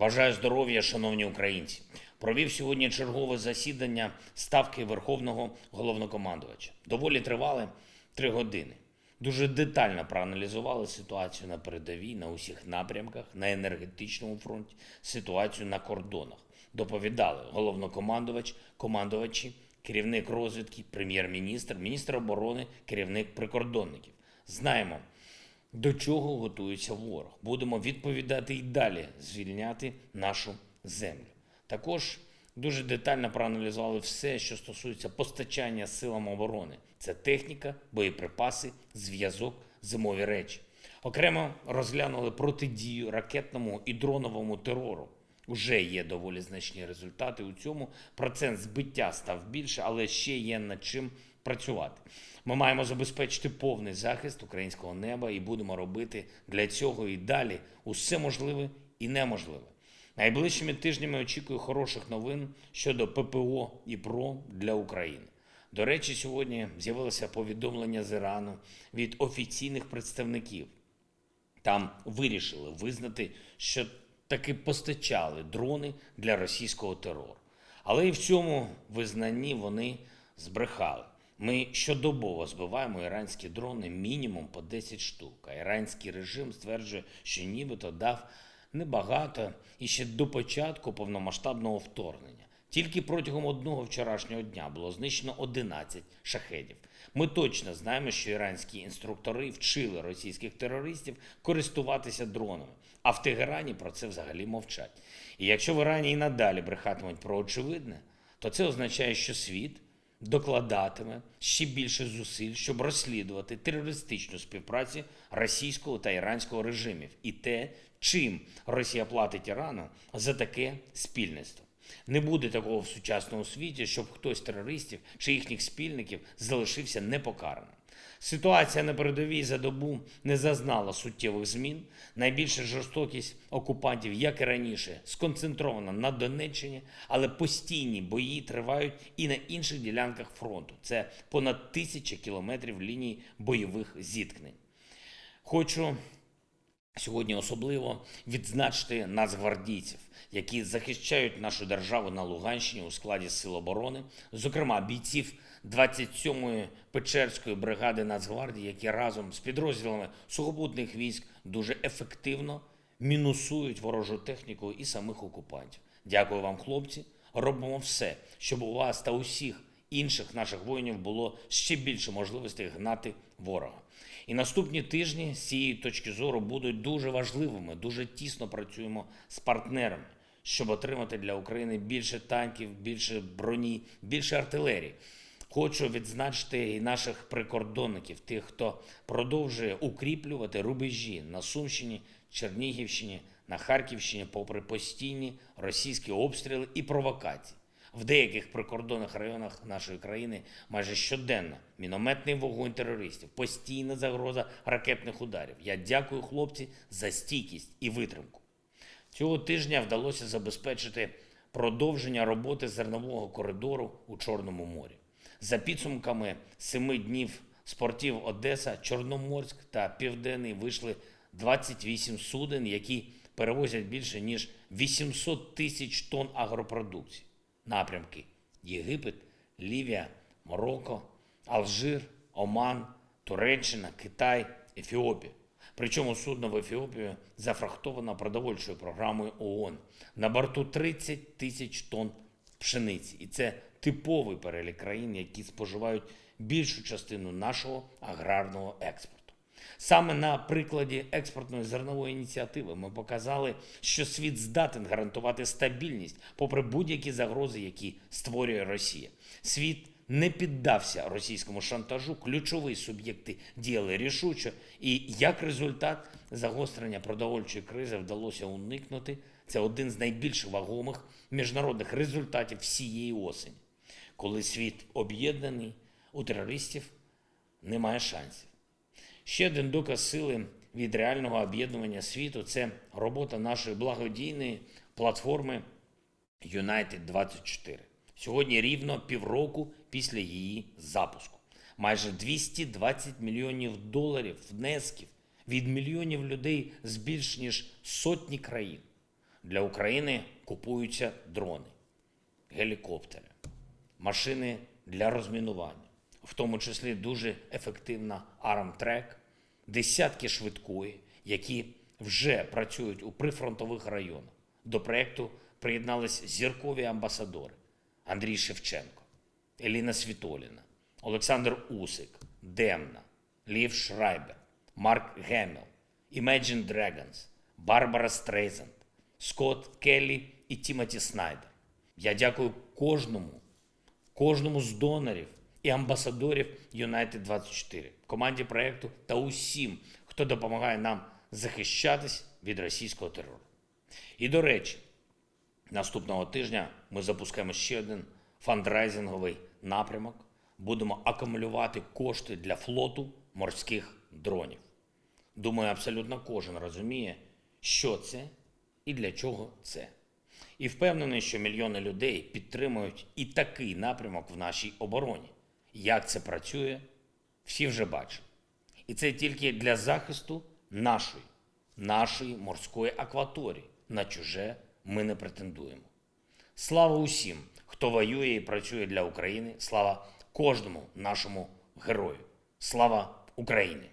Бажаю здоров'я, шановні українці. Провів сьогодні чергове засідання Ставки Верховного Головнокомандувача. Доволі тривали 3 години. Дуже детально проаналізували ситуацію на передовій, на усіх напрямках, на енергетичному фронті, ситуацію на кордонах. Доповідали головнокомандувач, командувачі, керівник розвідки, прем'єр-міністр, міністр оборони, керівник прикордонників. Знаємо, до чого готується ворог. Будемо відповідати і далі звільняти нашу землю. Також дуже детально проаналізували все, що стосується постачання силам оборони. Це техніка, боєприпаси, зв'язок, зимові речі. Окремо розглянули протидію ракетному і дроновому терору. Уже є доволі значні результати у цьому. Процент збиття став більше, але ще є над чим працювати. Ми маємо забезпечити повний захист українського неба і будемо робити для цього і далі усе можливе і неможливе. Найближчими тижнями очікую хороших новин щодо ППО і ПРО для України. До речі, сьогодні з'явилося повідомлення з Ірану від офіційних представників. Там вирішили визнати, що таки постачали дрони для російського терору. Але і в цьому визнанні вони збрехали. Ми щодобово збиваємо іранські дрони мінімум по 10 штук. А іранський режим стверджує, що нібито дав небагато і ще до початку повномасштабного вторгнення. Тільки протягом одного вчорашнього дня було знищено 11 шахедів. Ми точно знаємо, що іранські інструктори вчили російських терористів користуватися дронами. А в Тегерані про це взагалі мовчать. І якщо в Ірані і надалі брехатимуть про очевидне, то це означає, що світ докладатиме ще більше зусиль, щоб розслідувати терористичну співпрацю російського та іранського режимів і те, чим Росія платить Ірану за таке спільництво. Не буде такого в сучасному світі, щоб хтось з терористів чи їхніх спільників залишився непокараним. Ситуація на передовій за добу не зазнала суттєвих змін. Найбільша жорстокість окупантів, як і раніше, сконцентрована на Донеччині, але постійні бої тривають і на інших ділянках фронту. Це понад 1000 кілометрів лінії бойових зіткнень. Хочу сьогодні особливо відзначити нацгвардійців, які захищають нашу державу на Луганщині у складі Сил оборони, зокрема бійців 27-ї Печерської бригади Нацгвардії, які разом з підрозділами сухопутних військ дуже ефективно мінусують ворожу техніку і самих окупантів. Дякую вам, хлопці. Робимо все, щоб у вас та усіх інших наших воїнів було ще більше можливостей гнати ворога. І наступні тижні з цієї точки зору будуть дуже важливими, дуже тісно працюємо з партнерами, щоб отримати для України більше танків, більше броні, більше артилерії. Хочу відзначити і наших прикордонників, тих, хто продовжує укріплювати рубежі на Сумщині, Чернігівщині, на Харківщині, попри постійні російські обстріли і провокації. В деяких прикордонних районах нашої країни майже щоденно мінометний вогонь терористів, постійна загроза ракетних ударів. Я дякую, хлопці, за стійкість і витримку. Цього тижня вдалося забезпечити продовження роботи зернового коридору у Чорному морі. За підсумками 7 днів з портів Одеса, Чорноморськ та Південний вийшли 28 суден, які перевозять більше ніж 800 тисяч тонн агропродукції. Напрямки – Єгипет, Лівія, Марокко, Алжир, Оман, Туреччина, Китай, Ефіопія. Причому судно в Ефіопію зафрахтовано продовольчою програмою ООН. На борту 30 тисяч тонн пшениці. І це типовий перелік країн, які споживають більшу частину нашого аграрного експорту. Саме на прикладі експортної зернової ініціативи ми показали, що світ здатен гарантувати стабільність попри будь-які загрози, які створює Росія. Світ не піддався російському шантажу, ключові суб'єкти діяли рішуче, і як результат загострення продовольчої кризи вдалося уникнути. Це один з найбільш вагомих міжнародних результатів всієї осені. Коли світ об'єднаний, у терористів немає шансів. Ще один доказ сили від реального об'єднування світу – це робота нашої благодійної платформи United 24. Сьогодні рівно півроку після її запуску. Майже 220 мільйонів доларів внесків від мільйонів людей з більш ніж сотні країн. Для України купуються дрони, гелікоптери, машини для розмінування, в тому числі дуже ефективна Армтрек, десятки швидкої, які вже працюють у прифронтових районах. До проєкту приєднались зіркові амбасадори Андрій Шевченко, Еліна Світоліна, Олександр Усик, Демна, Лів Шрайбер, Марк Геммел, Imagine Dragons, Барбара Стрейзанд, Скотт Келлі і Тімоті Снайдер. Я дякую кожному з донорів і амбасадорів United24, команді проєкту та усім, хто допомагає нам захищатись від російського терору. І, до речі, наступного тижня ми запускаємо ще один фандрайзинговий напрямок. Будемо акумулювати кошти для флоту морських дронів. Думаю, абсолютно кожен розуміє, що це і для чого це. І впевнений, що мільйони людей підтримують і такий напрямок в нашій обороні. Як це працює, всі вже бачать. І це тільки для захисту нашої морської акваторії. На чуже ми не претендуємо. Слава усім, хто воює і працює для України. Слава кожному нашому герою. Слава Україні!